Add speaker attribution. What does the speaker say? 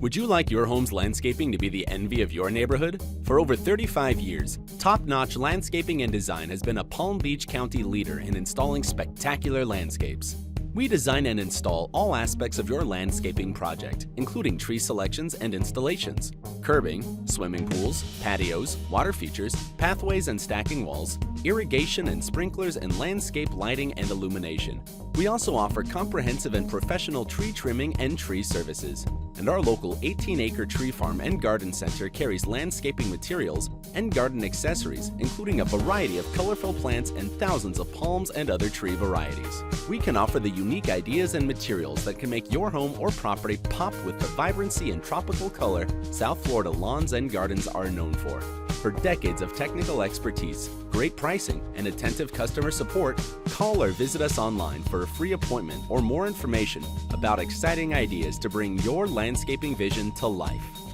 Speaker 1: Would you like your home's landscaping to be the envy of your neighborhood? For over 35 years, top-notch landscaping and design has been a Palm Beach County leader in installing spectacular landscapes. We design and install all aspects of your landscaping project, including tree selections and installations, curbing, swimming pools, patios, water features, pathways and stacking walls, irrigation and sprinklers, and landscape lighting and illumination. We also offer comprehensive and professional tree trimming and tree services. And our local 18-acre tree farm and garden center carries landscaping materials and garden accessories, including a variety of colorful plants and thousands of palms and other tree varieties. We can offer the unique ideas and materials that can make your home or property pop with the vibrancy and tropical color South Florida lawns and gardens are known for. For decades of technical expertise, great pricing, and attentive customer support, call or visit us online for a free appointment or more information about exciting ideas to bring your landscaping vision to life.